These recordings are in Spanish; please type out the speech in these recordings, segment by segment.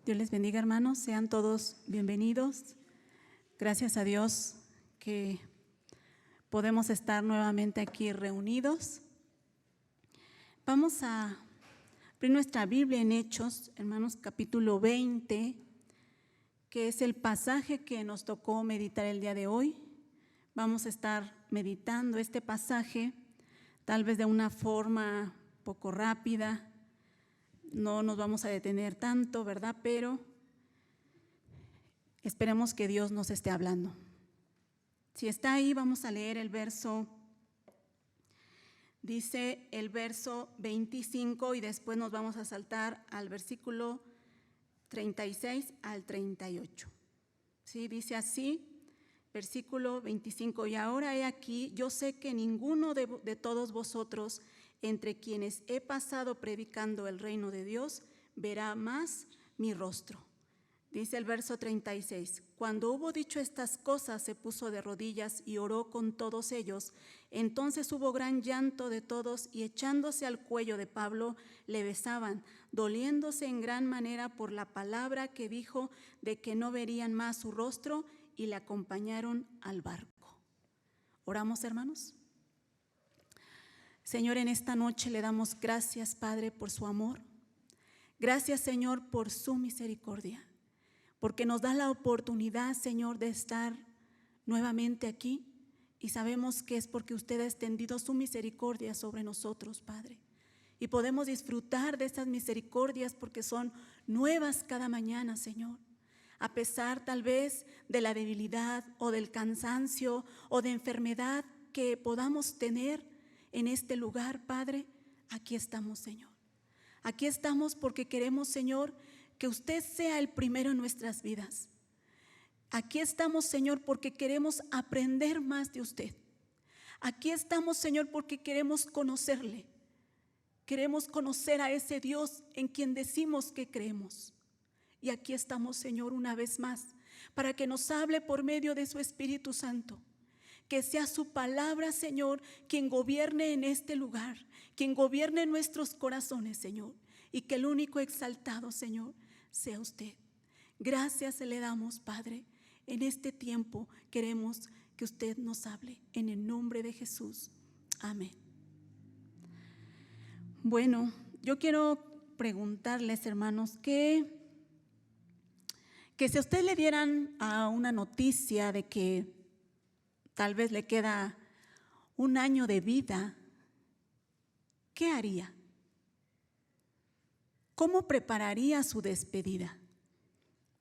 Dios les bendiga, hermanos, sean todos bienvenidos. Gracias a Dios que podemos estar nuevamente aquí reunidos. Vamos a abrir nuestra Biblia en Hechos, hermanos, capítulo 20, que es el pasaje que nos tocó meditar el día de hoy. Vamos a estar meditando este pasaje, tal vez de una forma poco rápida. No nos vamos a detener tanto, ¿verdad? Pero esperemos que Dios nos esté hablando. Si está ahí, vamos a leer el verso. Dice el verso 25 y después nos vamos a saltar al versículo 36 al 38. ¿Sí? Dice así, versículo 25. Y ahora he aquí, yo sé que ninguno de todos vosotros, entre quienes he pasado predicando el reino de Dios, verá más mi rostro. Dice el verso 36, cuando hubo dicho estas cosas, se puso de rodillas y oró con todos ellos. Entonces hubo gran llanto de todos y echándose al cuello de Pablo, le besaban, doliéndose en gran manera por la palabra que dijo de que no verían más su rostro, y le acompañaron al barco. ¿Oramos, hermanos? Señor, en esta noche le damos gracias, Padre, por su amor. Gracias, Señor, por su misericordia, porque nos da la oportunidad, Señor, de estar nuevamente aquí, y sabemos que es porque usted ha extendido su misericordia sobre nosotros, Padre, y podemos disfrutar de esas misericordias porque son nuevas cada mañana, Señor. A pesar tal vez de la debilidad o del cansancio o de enfermedad que podamos tener en este lugar, Padre, aquí estamos, Señor. Aquí estamos porque queremos, Señor, que usted sea el primero en nuestras vidas. Aquí estamos, Señor, porque queremos aprender más de usted. Aquí estamos, Señor, porque queremos conocerle. Queremos conocer a ese Dios en quien decimos que creemos. Y aquí estamos, Señor, una vez más, para que nos hable por medio de su Espíritu Santo. Que sea su palabra, Señor, quien gobierne en este lugar, quien gobierne en nuestros corazones, Señor. Y que el único exaltado, Señor, sea usted. Gracias le damos, Padre. En este tiempo queremos que usted nos hable. En el nombre de Jesús. Amén. Bueno, yo quiero preguntarles, hermanos, que si a usted le dieran a una noticia de que tal vez le queda un año de vida, ¿qué haría? ¿Cómo prepararía su despedida?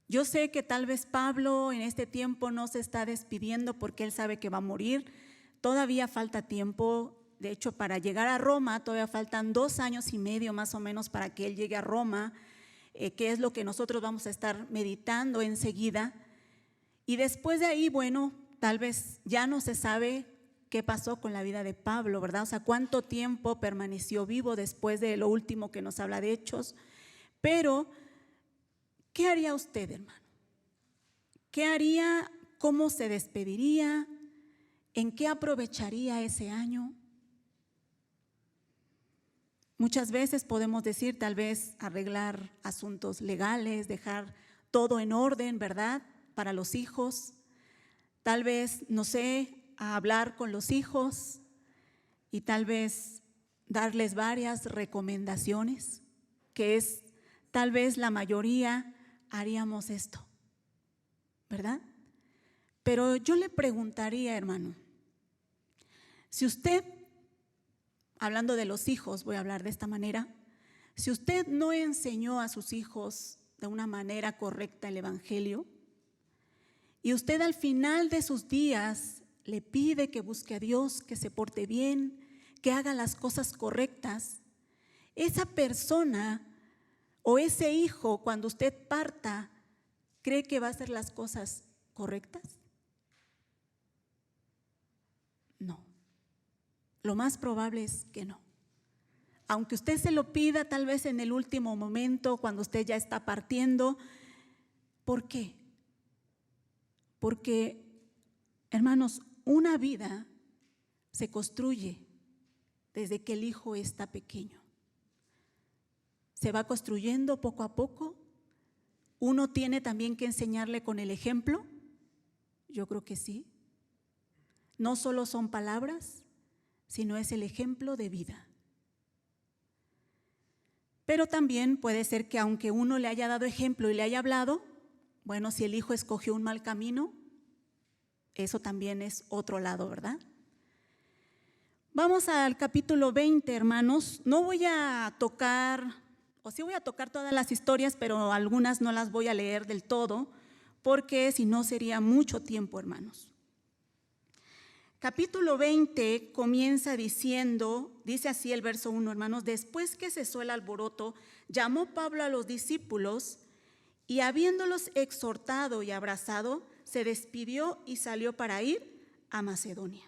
Yo sé que tal vez Pablo en este tiempo no se está despidiendo porque él sabe que va a morir. Todavía falta tiempo. De hecho, para llegar a Roma todavía faltan 2 años y medio más o menos para que él llegue a Roma, que es lo que nosotros vamos a estar meditando enseguida. Y después de ahí, bueno, tal vez ya no se sabe qué pasó con la vida de Pablo, ¿verdad? O sea, cuánto tiempo permaneció vivo después de lo último que nos habla de Hechos. Pero, ¿qué haría usted, hermano? ¿Qué haría? ¿Cómo se despediría? ¿En qué aprovecharía ese año? Muchas veces podemos decir, tal vez arreglar asuntos legales, dejar todo en orden, ¿verdad? Para los hijos. Tal vez, no sé, a hablar con los hijos y tal vez darles varias recomendaciones, que es tal vez la mayoría haríamos esto, ¿verdad? Pero yo le preguntaría, hermano, si usted, hablando de los hijos, voy a hablar de esta manera, si usted no enseñó a sus hijos de una manera correcta el evangelio, y usted al final de sus días le pide que busque a Dios, que se porte bien, que haga las cosas correctas, esa persona o ese hijo, cuando usted parta, ¿cree que va a hacer las cosas correctas? No. Lo más probable es que no. Aunque usted se lo pida tal vez en el último momento, cuando usted ya está partiendo. ¿Por qué? Porque, hermanos, una vida se construye desde que el hijo está pequeño. Se va construyendo poco a poco, ¿uno tiene también que enseñarle con el ejemplo? Yo creo que sí. No solo son palabras, sino es el ejemplo de vida. Pero también puede ser que aunque uno le haya dado ejemplo y le haya hablado, bueno, si el hijo escogió un mal camino, eso también es otro lado, ¿verdad? Vamos al capítulo 20, hermanos. No voy a tocar, o sí voy a tocar todas las historias, pero algunas no las voy a leer del todo, porque si no sería mucho tiempo, hermanos. Capítulo 20 comienza diciendo, dice así el verso 1, hermanos: después que cesó el alboroto, llamó Pablo a los discípulos y habiéndolos exhortado y abrazado, se despidió y salió para ir a Macedonia.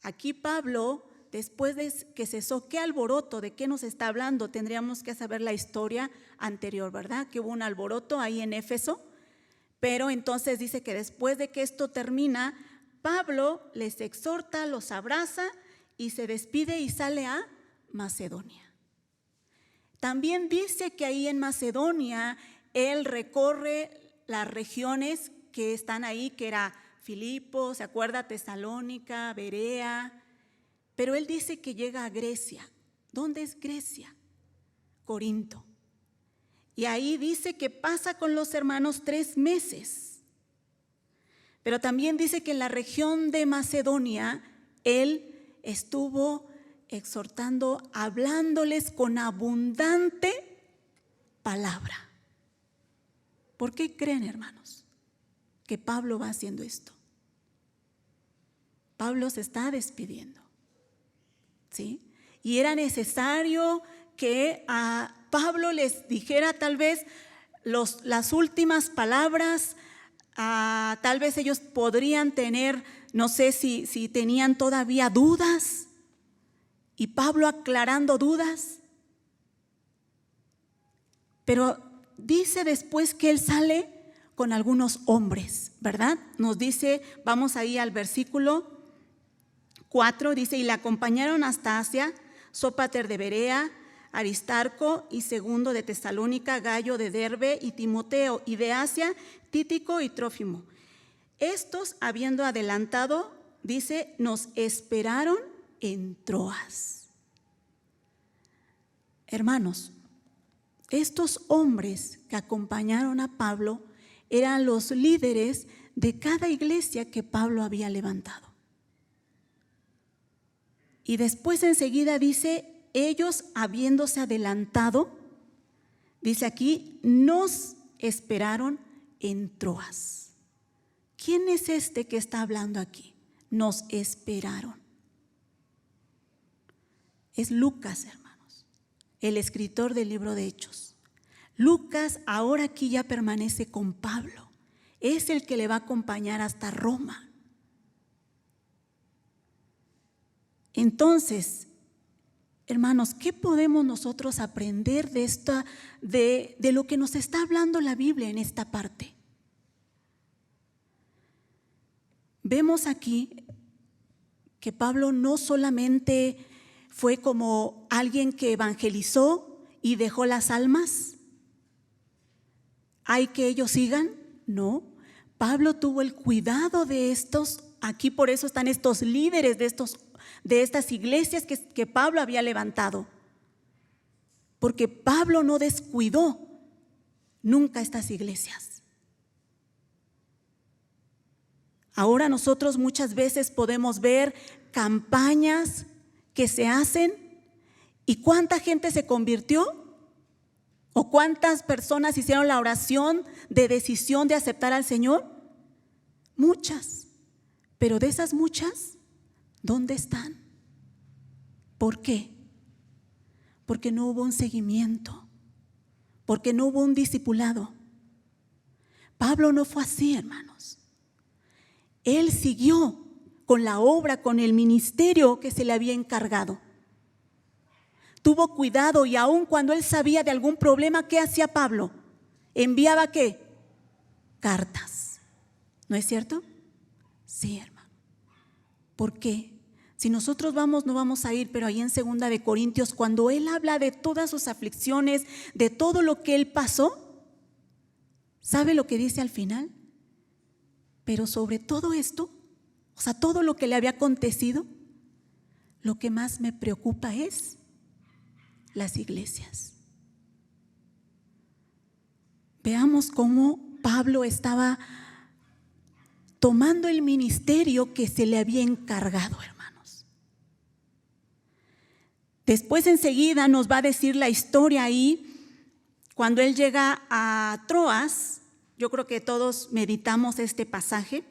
Aquí Pablo, después de que cesó, ¿qué alboroto? ¿De qué nos está hablando? Tendríamos que saber la historia anterior, ¿verdad? Que hubo un alboroto ahí en Éfeso, pero entonces dice que después de que esto termina, Pablo les exhorta, los abraza y se despide y sale a Macedonia. También dice que ahí en Macedonia él recorre las regiones que están ahí, que era Filipo, ¿se acuerda? Tesalónica, Berea, pero él dice que llega a Grecia. ¿Dónde es Grecia? Corinto. Y ahí dice que pasa con los hermanos 3 meses. Pero también dice que en la región de Macedonia él estuvo exhortando, hablándoles con abundante palabra. ¿Por qué creen, hermanos, que Pablo va haciendo esto? Pablo se está despidiendo, ¿sí? Y era necesario que a Pablo les dijera tal vez las últimas palabras. Tal vez ellos podrían tener, no sé si tenían todavía dudas, y Pablo aclarando dudas. Pero dice después que él sale con algunos hombres, ¿verdad? Nos dice, vamos ahí al versículo 4, dice: y le acompañaron hasta Asia, Sópater de Berea, Aristarco y Segundo de Tesalónica, Gallo de Derbe y Timoteo, y de Asia, Títico y Trófimo. Estos, habiendo adelantado, dice, nos esperaron en Troas. Hermanos, estos hombres que acompañaron a Pablo eran los líderes de cada iglesia que Pablo había levantado. Y después enseguida dice, ellos habiéndose adelantado, dice aquí, nos esperaron en Troas. ¿Quién es este que está hablando aquí? Nos esperaron. Es Lucas, hermanos, el escritor del libro de Hechos. Lucas ahora aquí ya permanece con Pablo. Es el que le va a acompañar hasta Roma. Entonces, hermanos, ¿qué podemos nosotros aprender de lo que nos está hablando la Biblia en esta parte? Vemos aquí que Pablo no solamente fue como alguien que evangelizó y dejó las almas. ¿Hay que ellos sigan? No. Pablo tuvo el cuidado de estos. Aquí por eso están estos líderes de estas iglesias que Pablo había levantado, porque Pablo no descuidó nunca estas iglesias. Ahora nosotros muchas veces podemos ver campañas que se hacen y ¿cuánta gente se convirtió? ¿O cuántas personas hicieron la oración de decisión de aceptar al Señor? Muchas, pero de esas muchas, ¿dónde están? ¿Por qué? Porque no hubo un seguimiento, porque no hubo un discipulado. Pablo no fue así, hermanos. Él siguió con la obra, con el ministerio que se le había encargado. Tuvo cuidado y aun cuando él sabía de algún problema, ¿qué hacía Pablo? ¿Enviaba qué? Cartas. ¿No es cierto? Sí, hermano. ¿Por qué? Si nosotros vamos, no vamos a ir, pero ahí en 2 de Corintios, cuando él habla de todas sus aflicciones, de todo lo que él pasó, ¿Sabe lo que dice al final? Pero sobre todo esto, o sea, todo lo que le había acontecido, lo que más me preocupa es las iglesias. Veamos cómo Pablo estaba tomando el ministerio que se le había encargado, hermanos. Después enseguida nos va a decir la historia ahí, cuando él llega a Troas. Yo creo que todos meditamos este pasaje.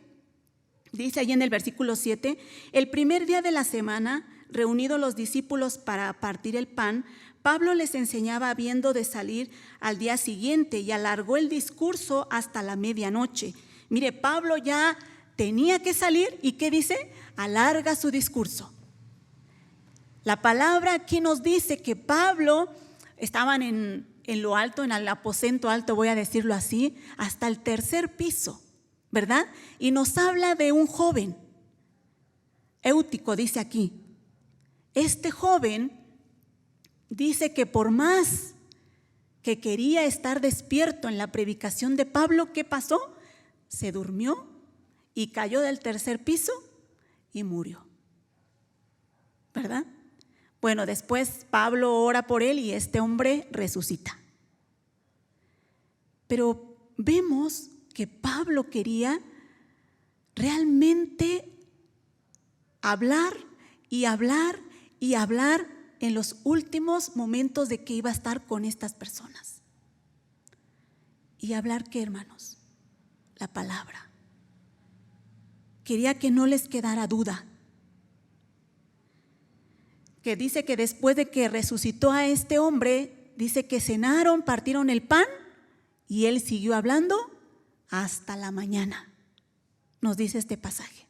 Dice ahí en el versículo 7, el primer día de la semana, reunidos los discípulos para partir el pan, Pablo les enseñaba habiendo de salir al día siguiente y alargó el discurso hasta la medianoche. Mire, Pablo ya tenía que salir y ¿qué dice? Alarga su discurso. La palabra aquí nos dice que Pablo estaban en lo alto, en el aposento alto, voy a decirlo así, hasta el tercer piso, ¿verdad? Y nos habla de un joven, Eutico dice aquí. Este joven dice que por más que quería estar despierto en la predicación de Pablo, ¿qué pasó? Se durmió y cayó del tercer piso y murió, ¿verdad? Bueno, después Pablo ora por él y este hombre resucita. Pero vemos que Pablo quería realmente hablar y hablar y hablar en los últimos momentos de que iba a estar con estas personas. ¿Y hablar qué, hermanos? La palabra. Quería que no les quedara duda. Que dice que después de que resucitó a este hombre, dice que cenaron, partieron el pan y él siguió hablando hasta la mañana. Nos dice este pasaje.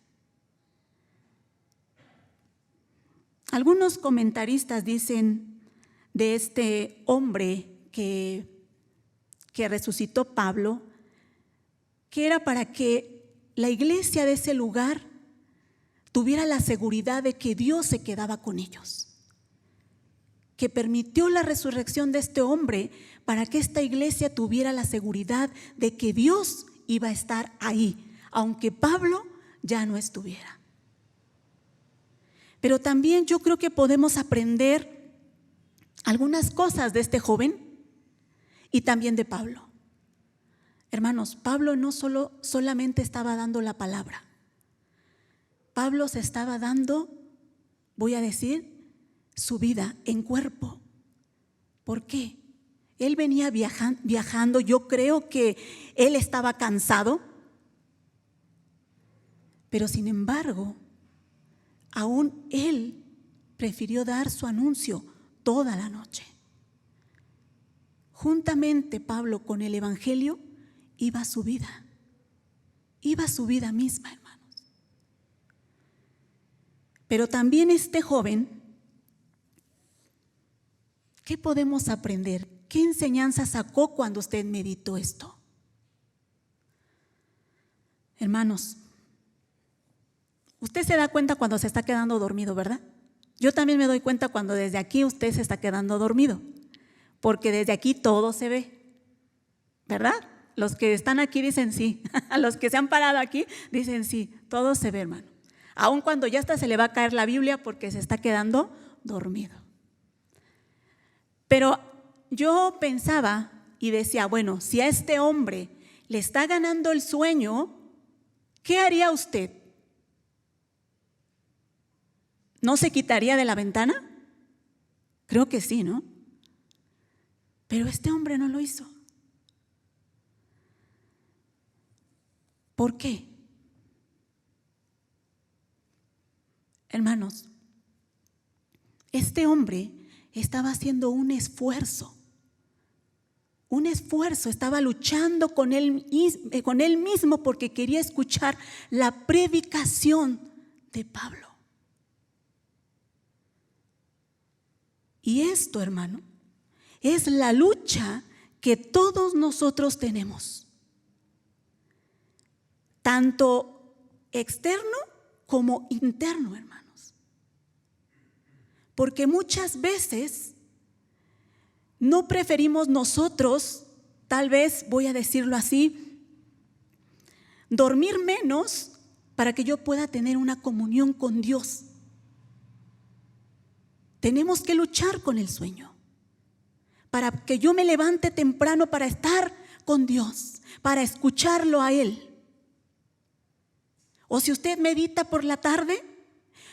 Algunos comentaristas dicen de este hombre que resucitó Pablo, que era para que la iglesia de ese lugar tuviera la seguridad de que Dios se quedaba con ellos, que permitió la resurrección de este hombre para que esta iglesia tuviera la seguridad de que Dios iba a estar ahí, aunque Pablo ya no estuviera. Pero también yo creo que podemos aprender algunas cosas de este joven y también de Pablo. Hermanos, Pablo no solamente estaba dando la palabra. Pablo se estaba dando, voy a decir, su vida en cuerpo. ¿Por qué? Él venía viajando, yo creo que él estaba cansado, pero sin embargo, aún él prefirió dar su anuncio toda la noche. Juntamente Pablo con el evangelio iba su vida misma, hermanos. Pero también este joven, ¿qué podemos aprender? ¿Qué enseñanza sacó cuando usted meditó esto? Hermanos, usted se da cuenta cuando se está quedando dormido, ¿verdad? Yo también me doy cuenta cuando desde aquí usted se está quedando dormido, porque desde aquí todo se ve, ¿verdad? Los que están aquí dicen sí, a los que se han parado aquí dicen sí, todo se ve, hermano. Aun cuando ya hasta se le va a caer la Biblia porque se está quedando dormido. Pero yo pensaba y decía, bueno, si a este hombre le está ganando el sueño, ¿qué haría usted? ¿No se quitaría de la ventana? Creo que sí, ¿no? Pero este hombre no lo hizo. ¿Por qué? Hermanos, este hombre estaba haciendo un esfuerzo, estaba luchando con él mismo porque quería escuchar la predicación de Pablo. Y esto, hermano, es la lucha que todos nosotros tenemos, tanto externo como interno, hermanos. Porque muchas veces no preferimos nosotros tal vez, voy a decirlo así, dormir menos para que yo pueda tener una comunión con Dios. Tenemos que luchar con el sueño, para que yo me levante temprano para estar con Dios, para escucharlo a Él. O si usted medita por la tarde,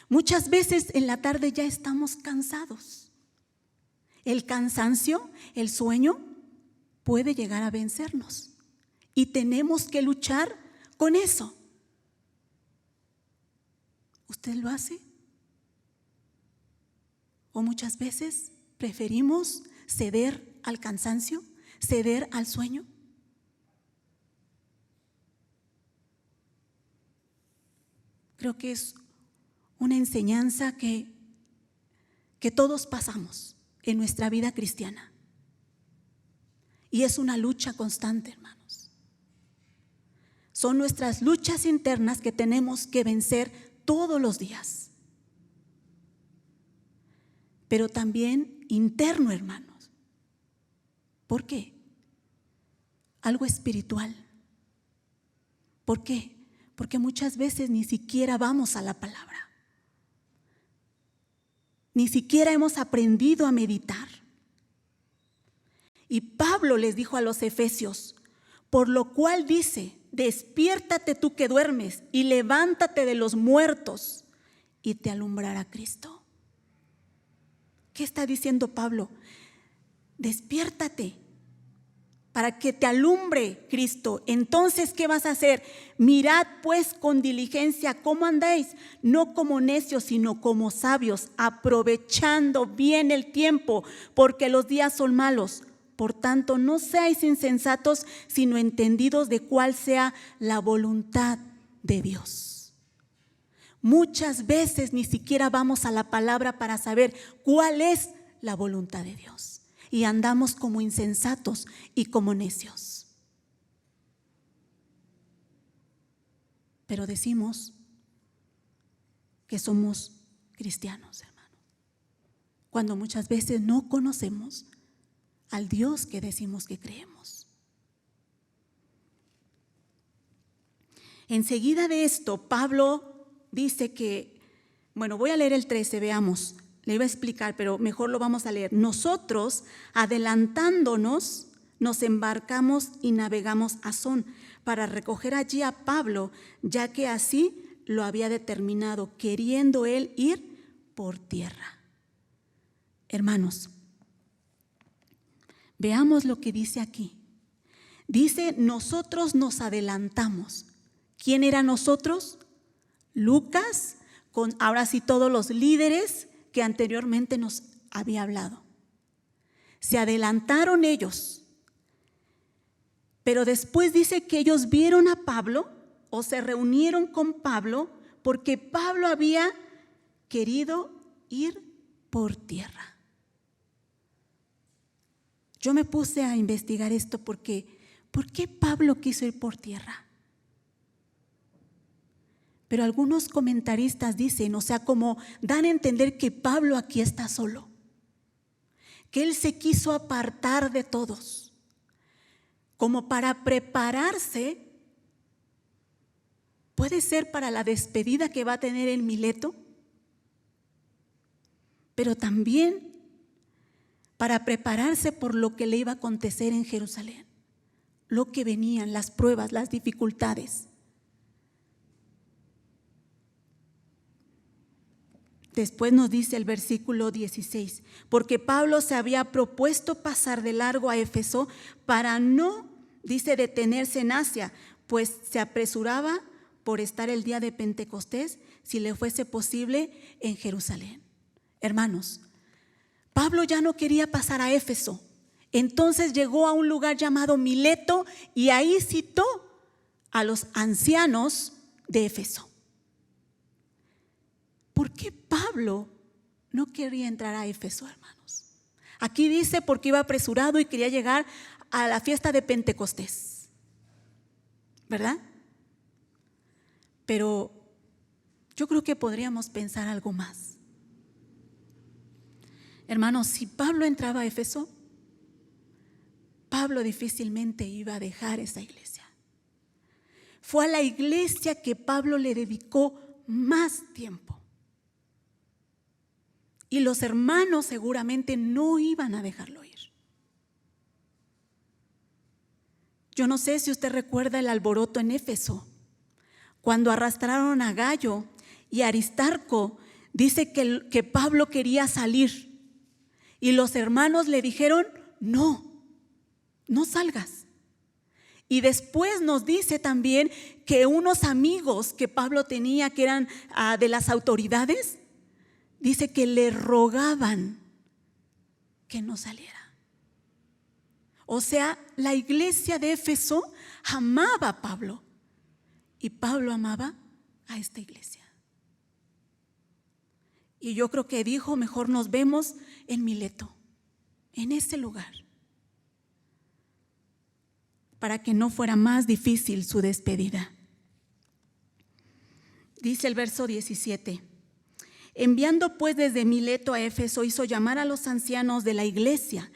muchas veces en la tarde ya estamos cansados. El cansancio, el sueño, puede llegar a vencernos y tenemos que luchar con eso. ¿Usted lo hace? ¿O muchas veces preferimos ceder al cansancio, ceder al sueño? Creo que es una enseñanza que todos pasamos en nuestra vida cristiana. Y es una lucha constante, hermanos. Son nuestras luchas internas que tenemos que vencer todos los días. Pero también interno, hermanos. ¿Por qué? Algo espiritual. ¿Por qué? Porque muchas veces ni siquiera vamos a la palabra. Ni siquiera hemos aprendido a meditar. Y Pablo les dijo a los efesios, por lo cual dice, despiértate tú que duermes y levántate de los muertos y te alumbrará Cristo. ¿Qué está diciendo Pablo? Despiértate para que te alumbre Cristo. Entonces, ¿qué vas a hacer? Mirad pues con diligencia cómo andáis, no como necios, sino como sabios, aprovechando bien el tiempo, porque los días son malos. Por tanto, no seáis insensatos, sino entendidos de cuál sea la voluntad de Dios. Muchas veces ni siquiera vamos a la palabra para saber cuál es la voluntad de Dios. Y andamos como insensatos y como necios. Pero decimos que somos cristianos, hermano, cuando muchas veces no conocemos al Dios que decimos que creemos. Enseguida de esto, Pablo dice que, bueno, voy a leer el 13, veamos. Le iba a explicar, pero mejor lo vamos a leer. Nosotros, adelantándonos, nos embarcamos y navegamos a Asón para recoger allí a Pablo, ya que así lo había determinado, queriendo él ir por tierra. Hermanos, veamos lo que dice aquí. Dice, nosotros nos adelantamos. ¿Quién eran nosotros? Lucas, con ahora sí todos los líderes que anteriormente nos había hablado. Se adelantaron ellos, pero después dice que ellos vieron a Pablo o se reunieron con Pablo porque Pablo había querido ir por tierra. Yo me puse a investigar esto porque ¿por qué Pablo quiso ir por tierra? Pero algunos comentaristas dicen, o sea, como dan a entender que Pablo aquí está solo, que él se quiso apartar de todos, como para prepararse, puede ser para la despedida que va a tener en Mileto, pero también para prepararse por lo que le iba a acontecer en Jerusalén, lo que venían, las pruebas, las dificultades. Después nos dice el versículo 16, porque Pablo se había propuesto pasar de largo a Éfeso para no, dice, detenerse en Asia, pues se apresuraba por estar el día de Pentecostés, si le fuese posible, en Jerusalén. Hermanos, Pablo ya no quería pasar a Éfeso, entonces llegó a un lugar llamado Mileto y ahí citó a los ancianos de Éfeso. ¿Por qué Pablo no quería entrar a Éfeso, hermanos? Aquí dice porque iba apresurado y quería llegar a la fiesta de Pentecostés, ¿verdad? Pero yo creo que podríamos pensar algo más. Hermanos, si Pablo entraba a Éfeso, Pablo difícilmente iba a dejar esa iglesia. Fue a la iglesia que Pablo le dedicó más tiempo. Y los hermanos seguramente no iban a dejarlo ir. Yo no sé si usted recuerda el alboroto en Éfeso, cuando arrastraron a Gayo y Aristarco. Dice que Pablo quería salir y los hermanos le dijeron: no salgas. Y después nos dice también que unos amigos que Pablo tenía, que eran de las autoridades, dice que le rogaban que no saliera. O sea, la iglesia de Éfeso amaba a Pablo y Pablo amaba a esta iglesia. Y yo creo que dijo: mejor nos vemos en Mileto, en ese lugar, para que no fuera más difícil su despedida. Dice el verso 17: enviando pues desde Mileto a Éfeso, hizo llamar a los ancianos de la iglesia.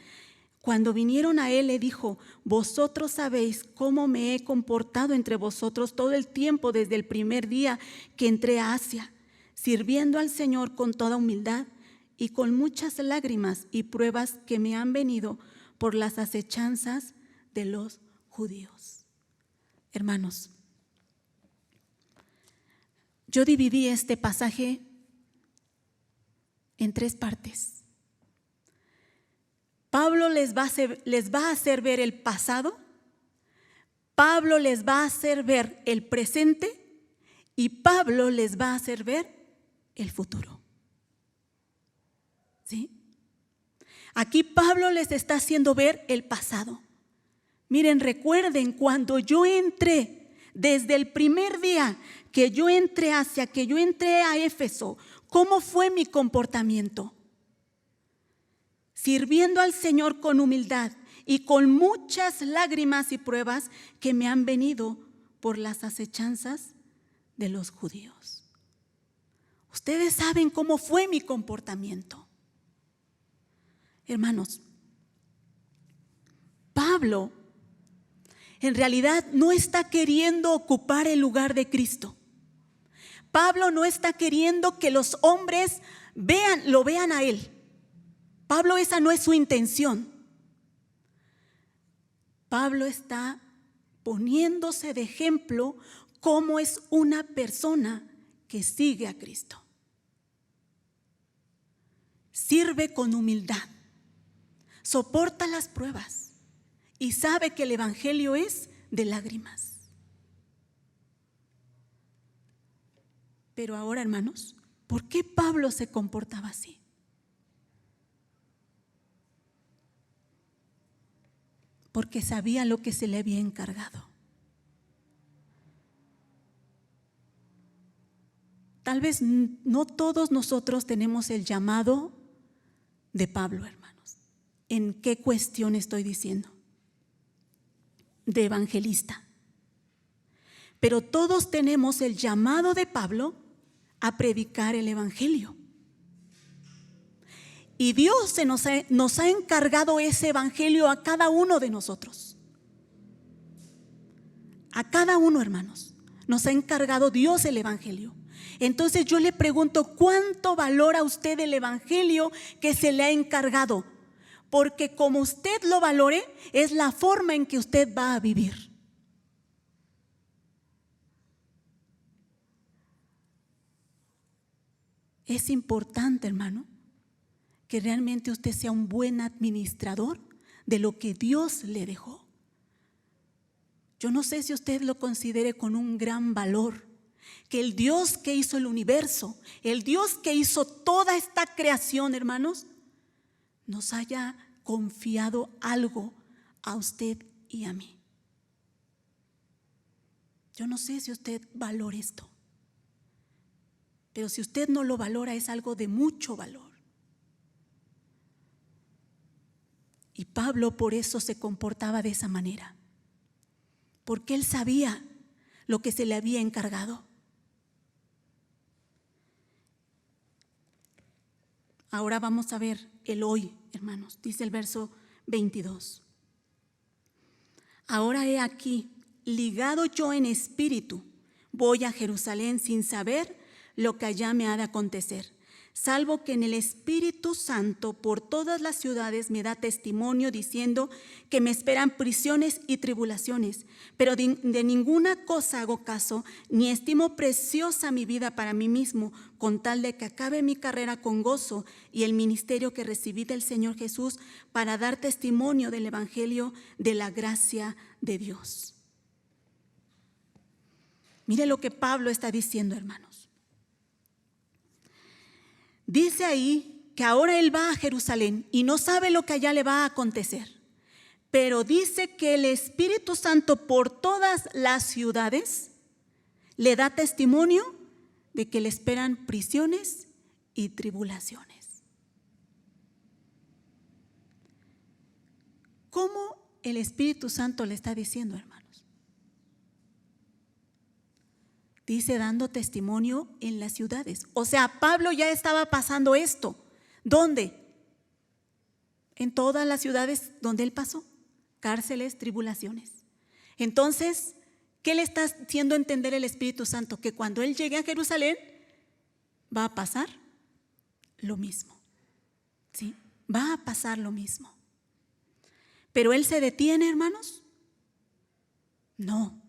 Cuando vinieron a él, le dijo: vosotros sabéis cómo me he comportado entre vosotros todo el tiempo desde el primer día que entré a Asia, sirviendo al Señor con toda humildad y con muchas lágrimas y pruebas que me han venido por las acechanzas de los judíos. Hermanos, yo dividí este pasaje en 3 partes. Pablo les va a hacer ver el pasado, Pablo les va a hacer ver el presente y Pablo les va a hacer ver el futuro. ¿Sí? Aquí Pablo les está haciendo ver el pasado. Miren, recuerden cuando yo entré, desde el primer día que yo entré a Asia, que yo entré a Éfeso, ¿cómo fue mi comportamiento? Sirviendo al Señor con humildad y con muchas lágrimas y pruebas que me han venido por las acechanzas de los judíos. Ustedes saben cómo fue mi comportamiento. Hermanos, Pablo en realidad no está queriendo ocupar el lugar de Cristo. Pablo no está queriendo que los hombres lo vean a él. Pablo, esa no es su intención. Pablo está poniéndose de ejemplo cómo es una persona que sigue a Cristo. Sirve con humildad, soporta las pruebas y sabe que el evangelio es de lágrimas. Pero ahora, hermanos, ¿por qué Pablo se comportaba así? Porque sabía lo que se le había encargado. Tal vez no todos nosotros tenemos el llamado de Pablo, hermanos. ¿En qué cuestión estoy diciendo? De evangelista. Pero todos tenemos el llamado de Pablo a predicar el evangelio. Y Dios nos ha encargado ese evangelio a cada uno de nosotros. A cada uno, hermanos, nos ha encargado Dios el evangelio. Entonces yo le pregunto, ¿cuánto valora usted el evangelio que se le ha encargado? Porque como usted lo valore, es la forma en que usted va a vivir. Es importante, hermano, que realmente usted sea un buen administrador de lo que Dios le dejó. Yo no sé si usted lo considere con un gran valor, que el Dios que hizo el universo, el Dios que hizo toda esta creación, hermanos, nos haya confiado algo a usted y a mí. Yo no sé si usted valora esto, pero si usted no lo valora, es algo de mucho valor. Y Pablo por eso se comportaba de esa manera, porque él sabía lo que se le había encargado. Ahora vamos a ver el hoy, hermanos. Dice el verso 22. Ahora he aquí, ligado yo en espíritu, voy a Jerusalén sin saber lo que allá me ha de acontecer, salvo que en el Espíritu Santo por todas las ciudades me da testimonio diciendo que me esperan prisiones y tribulaciones, pero de ninguna cosa hago caso, ni estimo preciosa mi vida para mí mismo, con tal de que acabe mi carrera con gozo y el ministerio que recibí del Señor Jesús para dar testimonio del Evangelio de la gracia de Dios. Mire lo que Pablo está diciendo, hermanos. Dice ahí que ahora él va a Jerusalén y no sabe lo que allá le va a acontecer, pero dice que el Espíritu Santo por todas las ciudades le da testimonio de que le esperan prisiones y tribulaciones. ¿Cómo el Espíritu Santo le está diciendo, hermanos? Dice dando testimonio en las ciudades. O sea, Pablo ya estaba pasando esto. ¿Dónde? En todas las ciudades donde él pasó. Cárceles, tribulaciones. Entonces, ¿qué le está haciendo entender el Espíritu Santo? Que cuando él llegue a Jerusalén va a pasar lo mismo. ¿Sí? Va a pasar lo mismo. ¿Pero él se detiene, hermanos? No.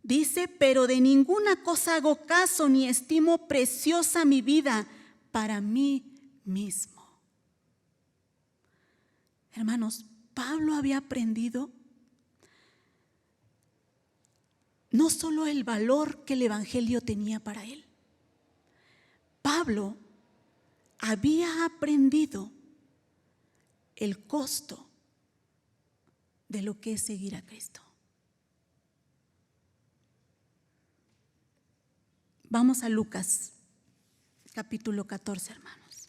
Dice, pero de ninguna cosa hago caso ni estimo preciosa mi vida para mí mismo. Hermanos, Pablo había aprendido no solo el valor que el Evangelio tenía para él. Pablo había aprendido el costo de lo que es seguir a Cristo. Vamos a Lucas, capítulo 14, hermanos.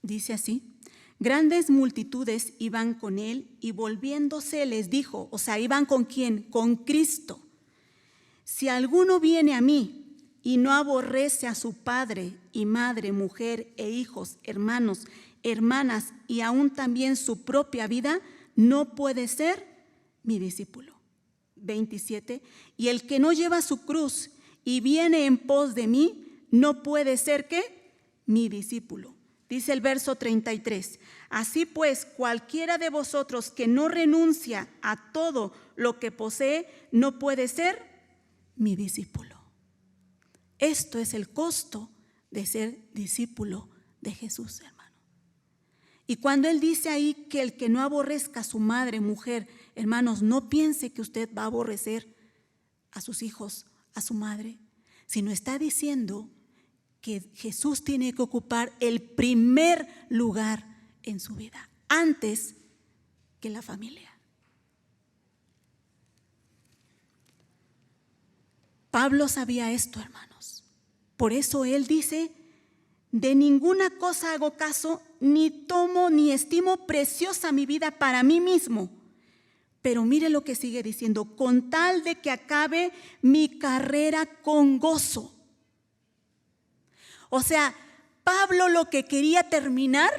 Dice así: grandes multitudes iban con él y volviéndose les dijo, o sea, ¿iban con quién? Con Cristo. Si alguno viene a mí y no aborrece a su padre y madre, mujer e hijos, hermanos, hermanas y aún también su propia vida, no puede ser mi discípulo. 27. Y el que no lleva su cruz y viene en pos de mí, no puede ser ¿qué? Mi discípulo. Dice el verso 33. Así pues, cualquiera de vosotros que no renuncia a todo lo que posee, no puede ser mi discípulo. Esto es el costo de ser discípulo de Jesús, hermano. Y cuando él dice ahí que el que no aborrezca a su madre, mujer, hermanos, no piense que usted va a aborrecer a sus hijos, a su madre, sino está diciendo que Jesús tiene que ocupar el primer lugar en su vida, antes que la familia. Pablo sabía esto, hermanos. Por eso él dice, de ninguna cosa hago caso, ni tomo ni estimo preciosa mi vida para mí mismo. Pero mire lo que sigue diciendo, con tal de que acabe mi carrera con gozo. O sea, Pablo lo que quería terminar,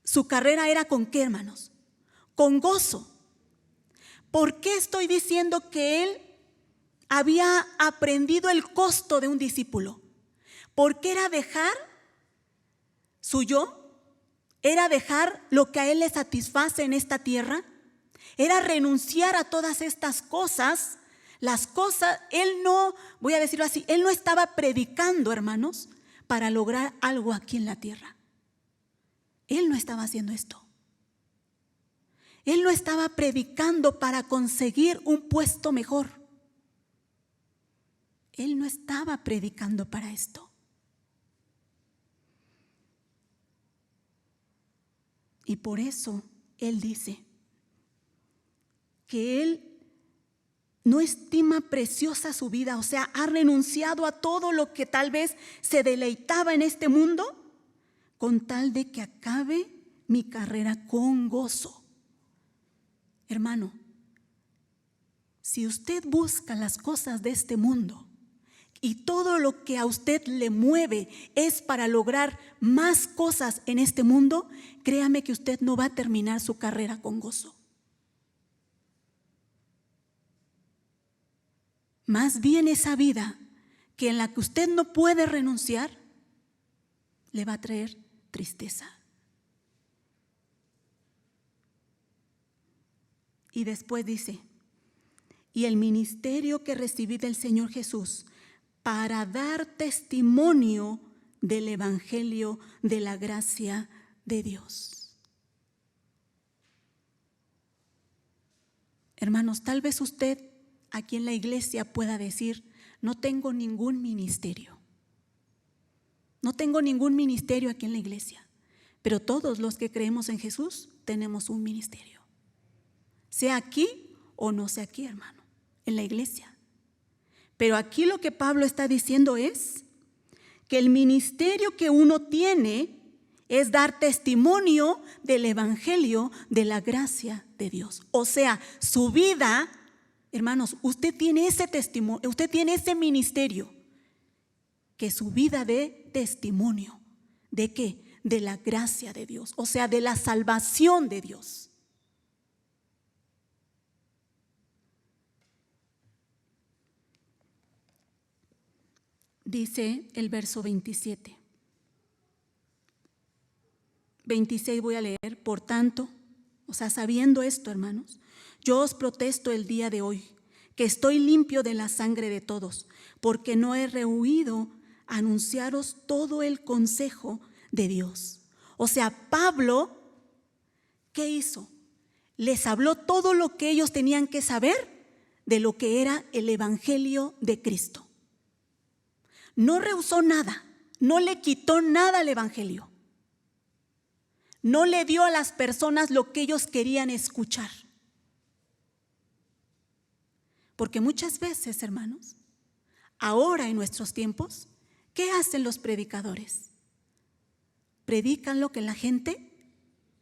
su carrera era ¿con qué, hermanos? Con gozo. ¿Por qué estoy diciendo que él había aprendido el costo de un discípulo? Porque era dejar su yo, era dejar lo que a él le satisface en esta tierra, era renunciar a todas estas cosas, las cosas, él no, voy a decirlo así, él no estaba predicando, hermanos, para lograr algo aquí en la tierra. Él no estaba haciendo esto. Él no estaba predicando para conseguir un puesto mejor. Él no estaba predicando para esto. Y por eso él dice que él no estima preciosa su vida, o sea, ha renunciado a todo lo que tal vez se deleitaba en este mundo, con tal de que acabe mi carrera con gozo. Hermano, Si usted busca las cosas de este mundo y todo lo que a usted le mueve es para lograr más cosas en este mundo, créame que usted no va a terminar su carrera con gozo. Más bien esa vida que en la que usted no puede renunciar, le va a traer tristeza. Y después dice, y el ministerio que recibí del Señor Jesús para dar testimonio del evangelio de la gracia de Dios. Hermanos, tal vez usted aquí en la iglesia pueda decir, no tengo ningún ministerio. No tengo ningún ministerio aquí en la iglesia, pero todos los que creemos en Jesús tenemos un ministerio. Sea aquí o no sea aquí, hermano, en la iglesia. Pero aquí lo que Pablo está diciendo es que el ministerio que uno tiene es dar testimonio del evangelio de la gracia de Dios. O sea, su vida, hermanos, usted tiene ese testimonio, usted tiene ese ministerio, que su vida de testimonio. ¿De qué? De la gracia de Dios, o sea, de la salvación de Dios. Dice el verso 27. 26 voy a leer. Por tanto, o sea, sabiendo esto, hermanos, yo os protesto el día de hoy, que estoy limpio de la sangre de todos, porque no he rehuido anunciaros todo el consejo de Dios. O sea, Pablo, ¿qué hizo? Les habló todo lo que ellos tenían que saber de lo que era el evangelio de Cristo. No rehusó nada, no le quitó nada al evangelio. No le dio a las personas lo que ellos querían escuchar. Porque muchas veces, hermanos, ahora en nuestros tiempos, ¿qué hacen los predicadores? Predican lo que la gente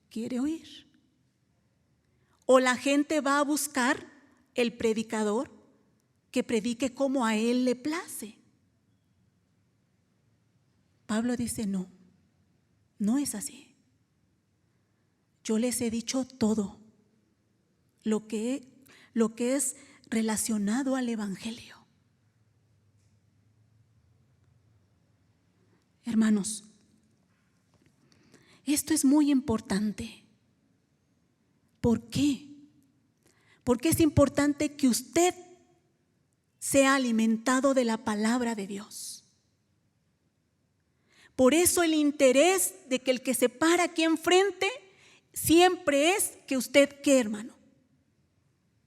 quiere oír. O la gente va a buscar el predicador que predique como a él le place. Pablo dice, no, no es así. Yo les he dicho todo lo que es relacionado al evangelio. Hermanos, esto es muy importante. ¿Por qué? Porque es importante que usted sea alimentado de la palabra de Dios. Por eso el interés de que el que se para aquí enfrente siempre es que usted, ¿qué, hermano?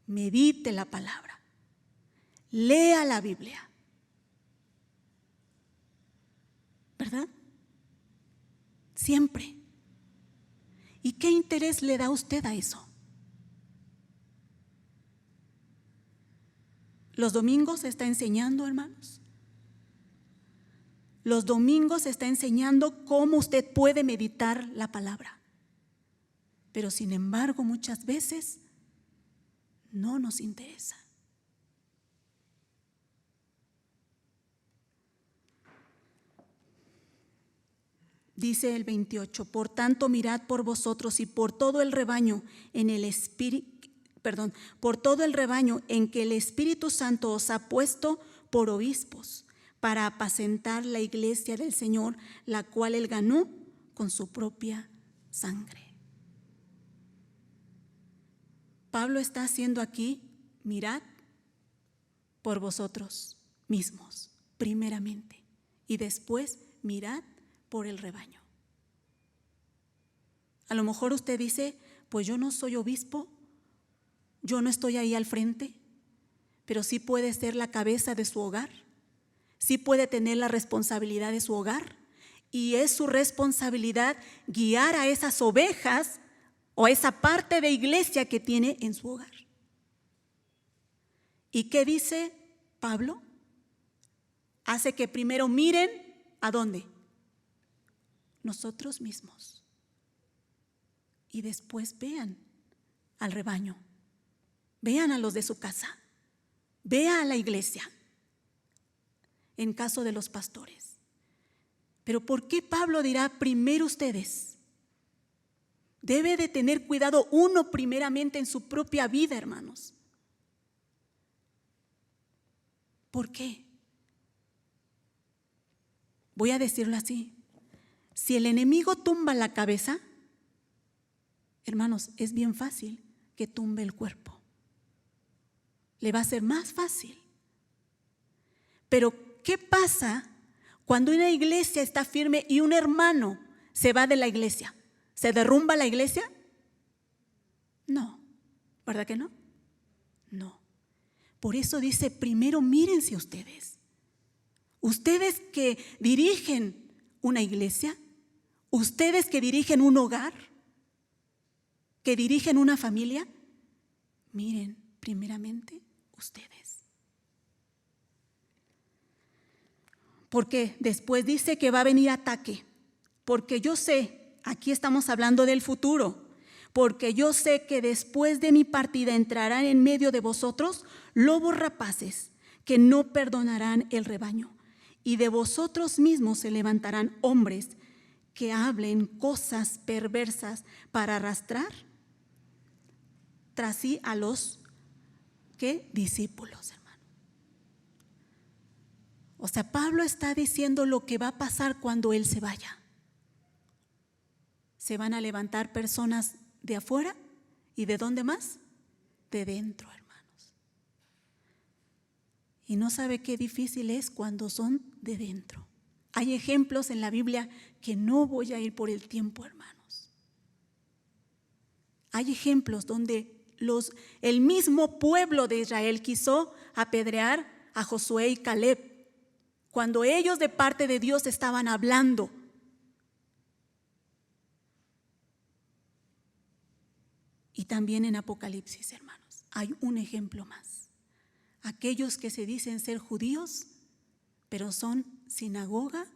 Medite la palabra, lea la Biblia, ¿verdad? Siempre. ¿Y qué interés le da usted a eso? Los domingos se está enseñando, hermanos. Los domingos se está enseñando cómo usted puede meditar la palabra. Pero sin embargo, muchas veces no nos interesa. Dice el 28, por tanto mirad por vosotros y por todo el rebaño por todo el rebaño en que el Espíritu Santo os ha puesto por obispos, para apacentar la iglesia del Señor, la cual él ganó con su propia sangre. Pablo está haciendo aquí, mirad por vosotros mismos, primeramente, y después mirad por el rebaño. A lo mejor usted dice, pues yo no soy obispo, yo no estoy ahí al frente, pero sí puede ser la cabeza de su hogar, sí puede tener la responsabilidad de su hogar, y es su responsabilidad guiar a esas ovejas o a esa parte de iglesia que tiene en su hogar. ¿Y qué dice Pablo? Hace que primero miren ¿a dónde? Nosotros mismos. Y después vean al rebaño, vean a los de su casa. vea a la iglesia, en caso de los pastores. Pero ¿por qué Pablo dirá primero ustedes? Debe de tener cuidado uno primeramente en su propia vida, hermanos. ¿Por qué? Voy a decirlo así. Si el enemigo tumba la cabeza, hermanos, es bien fácil que tumbe el cuerpo. Le va a ser más fácil. Pero ¿qué pasa cuando una iglesia está firme y un hermano se va de la iglesia? ¿Se derrumba la iglesia? No, ¿verdad que no? No. Por eso dice, primero mírense ustedes. Ustedes que dirigen una iglesia, ustedes que dirigen un hogar, que dirigen una familia, miren primeramente ustedes. Porque después dice que va a venir ataque. Porque yo sé, aquí estamos hablando del futuro, porque yo sé que después de mi partida entrarán en medio de vosotros lobos rapaces que no perdonarán el rebaño. Y de vosotros mismos se levantarán hombres que hablen cosas perversas para arrastrar tras sí a los discípulos, hermano. O sea, Pablo está diciendo lo que va a pasar cuando él se vaya. Se van a levantar personas de afuera y ¿de dónde más? De dentro, hermanos. Y no sabe qué difícil es cuando son de dentro. Hay ejemplos en la Biblia que no voy a ir por el tiempo, hermanos. Hay ejemplos donde el mismo pueblo de Israel quiso apedrear a Josué y Caleb, cuando ellos de parte de Dios estaban hablando. Y también en Apocalipsis, hermanos, hay un ejemplo más. Aquellos que se dicen ser judíos, pero son sinagoga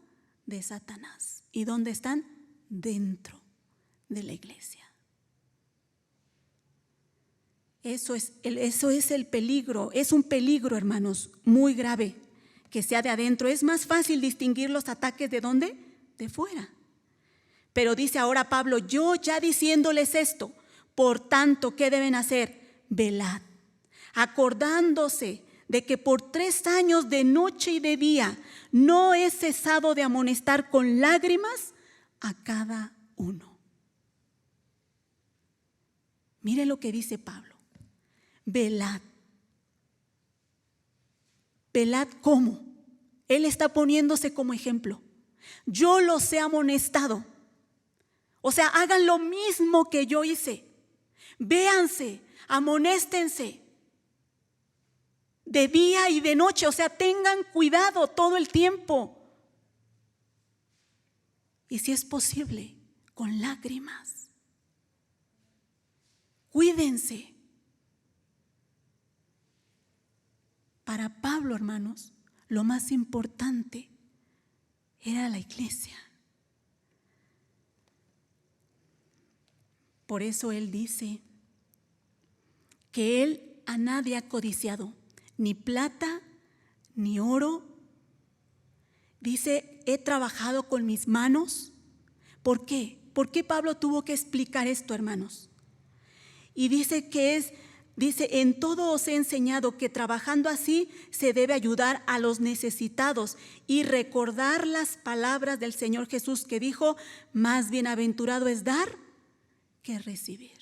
de Satanás. ¿Y dónde están? Dentro de la iglesia. Eso es el peligro, es un peligro, hermanos, muy grave, que sea de adentro. Es más fácil distinguir los ataques de ¿dónde? De fuera. Pero dice ahora Pablo, yo ya diciéndoles esto, por tanto, ¿qué deben hacer? Velad, acordándose de que por 3 años de noche y de día no he cesado de amonestar con lágrimas a cada uno. Mire lo que dice Pablo. Velad. Velad ¿cómo? Él está poniéndose como ejemplo. Yo los he amonestado. O sea, hagan lo mismo que yo hice. Véanse, amonéstense. De día y de noche, o sea, tengan cuidado todo el tiempo. Y si es posible, con lágrimas. Cuídense. Para Pablo, hermanos, lo más importante era la iglesia. Por eso él dice que él a nadie ha codiciado, ni plata, ni oro. Dice, he trabajado con mis manos. ¿Por qué? ¿Por qué Pablo tuvo que explicar esto, hermanos? Y dice en todo os he enseñado que trabajando así se debe ayudar a los necesitados y recordar las palabras del Señor Jesús que dijo, más bienaventurado es dar que recibir.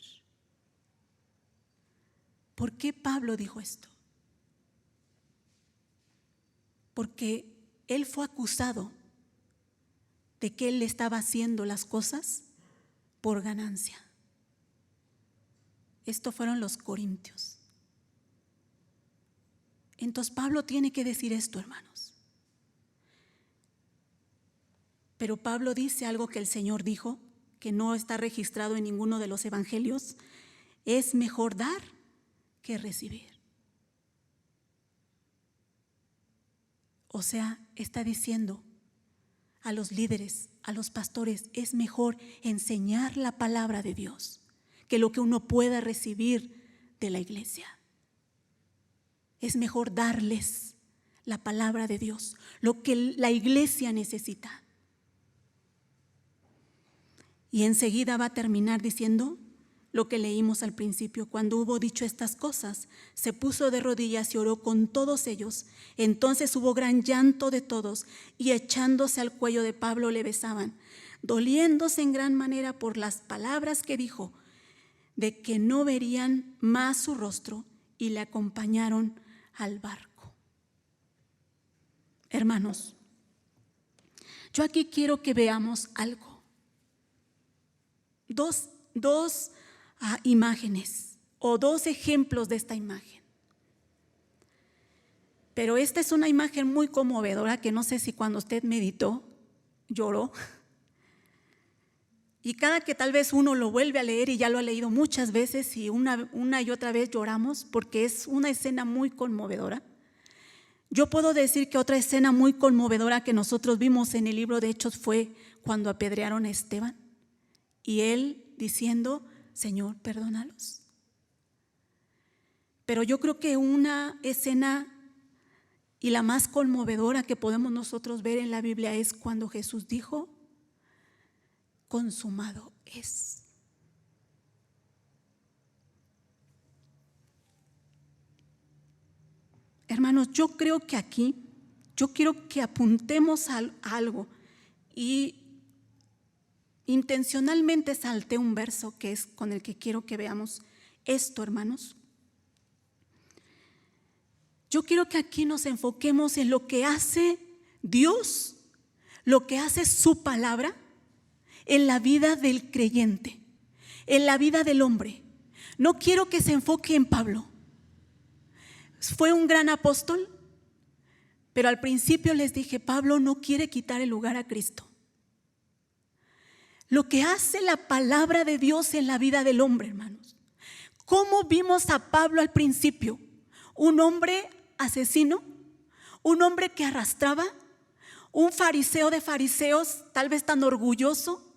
¿Por qué Pablo dijo esto? Porque él fue acusado de que él estaba haciendo las cosas por ganancia. Estos fueron los corintios. Entonces Pablo tiene que decir esto, hermanos. Pero Pablo dice algo que el Señor dijo, que no está registrado en ninguno de los evangelios. Es mejor dar que recibir. O sea, está diciendo a los líderes, a los pastores, es mejor enseñar la palabra de Dios que lo que uno pueda recibir de la iglesia. es mejor darles la palabra de Dios, lo que la iglesia necesita. Y enseguida va a terminar diciendo lo que leímos al principio. Cuando hubo dicho estas cosas, se puso de rodillas y oró con todos ellos. Entonces hubo gran llanto de todos, y echándose al cuello de Pablo le besaban, doliéndose en gran manera por las palabras que dijo, de que no verían más su rostro, y le acompañaron al barco. Hermanos, yo aquí quiero que veamos algo. Dos imágenes o dos ejemplos de esta imagen. Pero esta es una imagen muy conmovedora que no sé si cuando usted meditó, lloró. Y cada que tal vez uno lo vuelve a leer, y ya lo ha leído muchas veces y una y otra vez lloramos porque es una escena muy conmovedora. Yo puedo decir que otra escena muy conmovedora que nosotros vimos en el libro de Hechos fue cuando apedrearon a Esteban y él diciendo: Señor, perdónalos. Pero yo creo que una escena y la más conmovedora que podemos nosotros ver en la Biblia es cuando Jesús dijo: consumado es. Hermanos, yo creo que aquí, yo quiero que apuntemos a algo, y intencionalmente salté un verso que es con el que quiero que veamos esto, hermanos. Yo quiero que aquí nos enfoquemos en lo que hace Dios, lo que hace su palabra en la vida del creyente, en la vida del hombre. No quiero que se enfoque en Pablo. Fue un gran apóstol, pero al principio les dije, Pablo no quiere quitar el lugar a Cristo. Lo que hace la palabra de Dios en la vida del hombre, hermanos. ¿Cómo vimos a Pablo al principio? Un hombre asesino, un hombre que arrastraba, un fariseo de fariseos, tal vez tan orgulloso.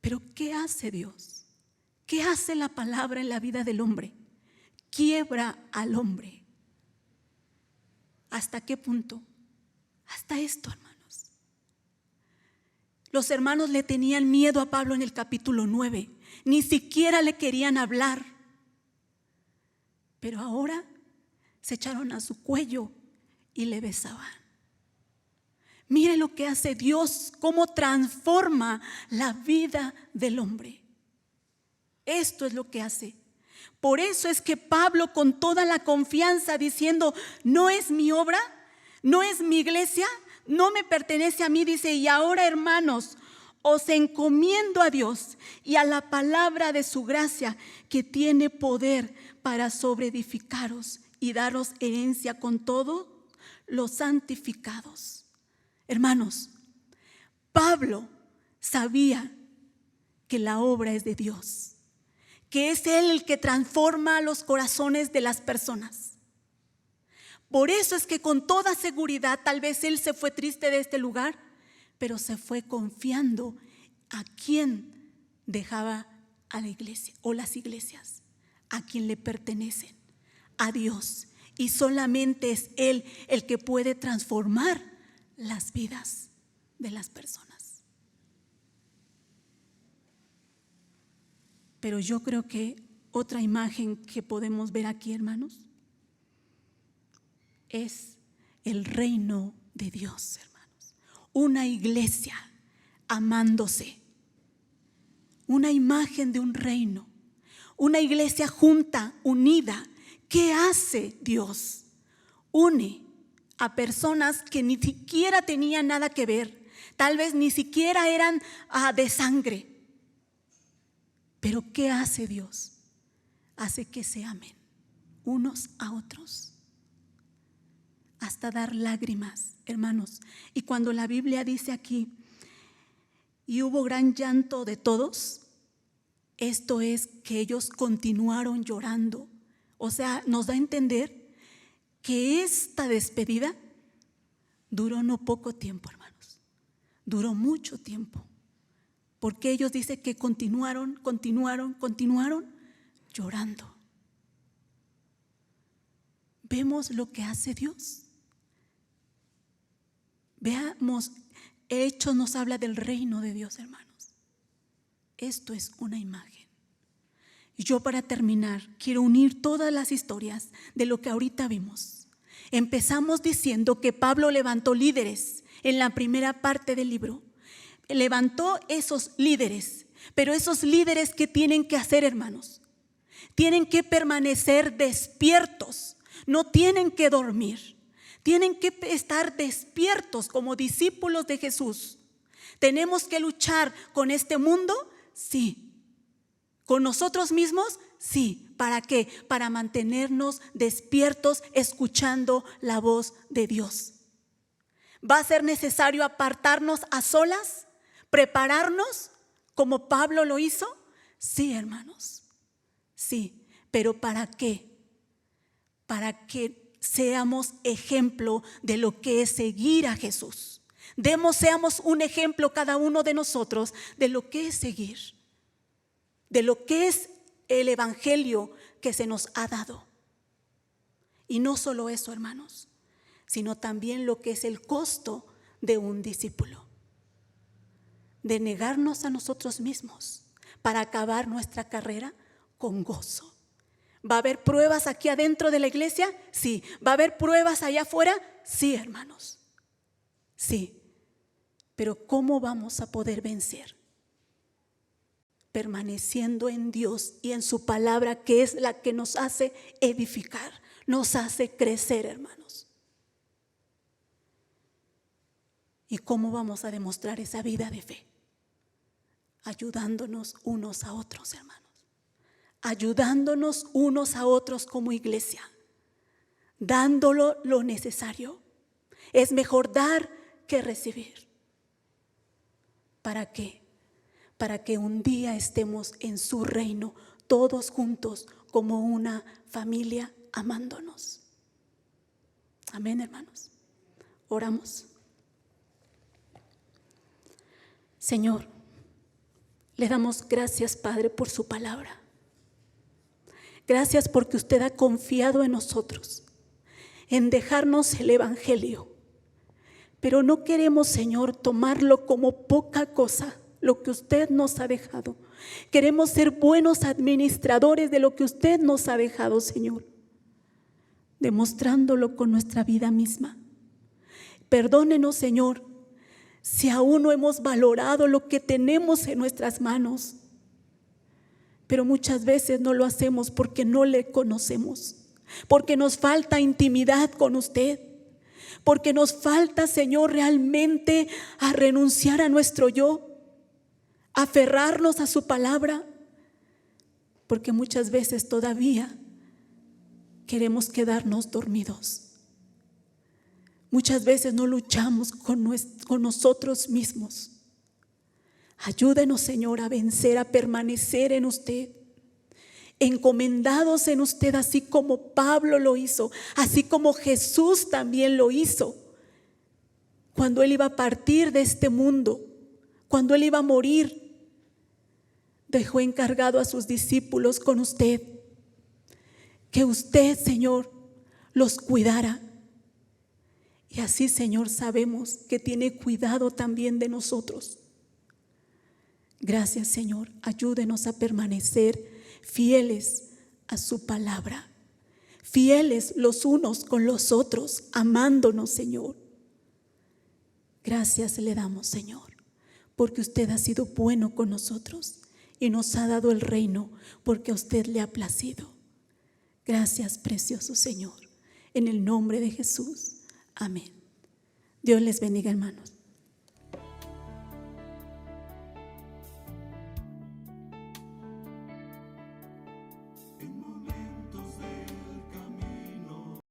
Pero ¿qué hace Dios? ¿Qué hace la palabra en la vida del hombre? Quiebra al hombre. ¿Hasta qué punto? Hasta esto, hermanos. Los hermanos le tenían miedo a Pablo en el capítulo 9. Ni siquiera le querían hablar. Pero ahora se echaron a su cuello y le besaban. Mire lo que hace Dios, cómo transforma la vida del hombre. Esto es lo que hace. Por eso es que Pablo, con toda la confianza, diciendo: no es mi obra, no es mi iglesia, no me pertenece a mí, dice: y ahora, hermanos, os encomiendo a Dios y a la palabra de su gracia, que tiene poder para sobreedificaros y daros herencia con todos los santificados. Hermanos, Pablo sabía que la obra es de Dios, que es Él el que transforma los corazones de las personas. Por eso es que con toda seguridad, tal vez él se fue triste de este lugar, pero se fue confiando a quién dejaba a la iglesia o las iglesias, a quien le pertenecen, a Dios. Y solamente es Él el que puede transformar las vidas de las personas. Pero yo creo que otra imagen que podemos ver aquí, hermanos, es el reino de Dios, hermanos. Una iglesia amándose, una imagen de un reino, una iglesia junta, unida. ¿Qué hace Dios? Une a personas que ni siquiera tenían nada que ver, tal vez ni siquiera eran de sangre. Pero ¿qué hace Dios? Hace que se amen unos a otros, hasta dar lágrimas, hermanos. Y cuando la Biblia dice aquí: y hubo gran llanto de todos, esto es que ellos continuaron llorando. O sea, nos da a entender que esta despedida duró no poco tiempo, hermanos. Duró mucho tiempo. Porque ellos dicen que continuaron llorando. vemos lo que hace Dios. Veamos, Hechos nos habla del reino de Dios, hermanos. Esto es una imagen. Y yo, para terminar, quiero unir todas las historias de lo que ahorita vimos. Empezamos diciendo que Pablo levantó líderes en la primera parte del libro. Levantó esos líderes, pero esos líderes, ¿qué tienen que hacer, hermanos? Tienen que permanecer despiertos, no tienen que dormir. Tienen que estar despiertos como discípulos de Jesús. ¿Tenemos que luchar con este mundo? Sí. ¿Con nosotros mismos? Sí. ¿Para qué? Para mantenernos despiertos, escuchando la voz de Dios. ¿Va a ser necesario apartarnos a solas? ¿Prepararnos como Pablo lo hizo? Sí, hermanos. Sí. ¿Pero para qué? Para que seamos ejemplo de lo que es seguir a Jesús. Seamos un ejemplo cada uno de nosotros de lo que es seguir, de lo que es el evangelio que se nos ha dado. Y no solo eso, hermanos, sino también lo que es el costo de un discípulo, de negarnos a nosotros mismos para acabar nuestra carrera con gozo. ¿Va a haber pruebas aquí adentro de la iglesia? Sí. ¿Va a haber pruebas allá afuera? Sí, hermanos. Sí. Pero ¿cómo vamos a poder vencer? Permaneciendo en Dios y en su palabra, que es la que nos hace edificar, nos hace crecer, hermanos. ¿Y cómo vamos a demostrar esa vida de fe? Ayudándonos unos a otros, hermanos. Ayudándonos unos a otros como iglesia, dándolo lo necesario. Es mejor dar que recibir. ¿Para qué? Para que un día estemos en su reino, todos juntos como una familia, amándonos. Amén, hermanos. Oramos. Señor, le damos gracias, Padre, por su palabra. Gracias porque usted ha confiado en nosotros, en dejarnos el evangelio. Pero no queremos, Señor, tomarlo como poca cosa, lo que usted nos ha dejado. Queremos ser buenos administradores de lo que usted nos ha dejado, Señor, demostrándolo con nuestra vida misma. Perdónenos, Señor, si aún no hemos valorado lo que tenemos en nuestras manos. Pero muchas veces no lo hacemos porque no le conocemos, porque nos falta intimidad con usted, porque nos falta, Señor, realmente a renunciar a nuestro yo, aferrarnos a su palabra, porque muchas veces todavía queremos quedarnos dormidos. Muchas veces no luchamos con nosotros mismos. Ayúdenos, Señor, a vencer, a permanecer en usted, encomendados en usted, así como Pablo lo hizo, así como Jesús también lo hizo. Cuando Él iba a partir de este mundo, cuando Él iba a morir, dejó encargado a sus discípulos con usted, que usted, Señor, los cuidara. Y así, Señor, sabemos que tiene cuidado también de nosotros. Gracias, Señor. Ayúdenos a permanecer fieles a su palabra, fieles los unos con los otros, amándonos, Señor. Gracias le damos, Señor, porque usted ha sido bueno con nosotros y nos ha dado el reino porque a usted le ha placido. Gracias, precioso Señor, en el nombre de Jesús. Amén. Dios les bendiga, hermanos.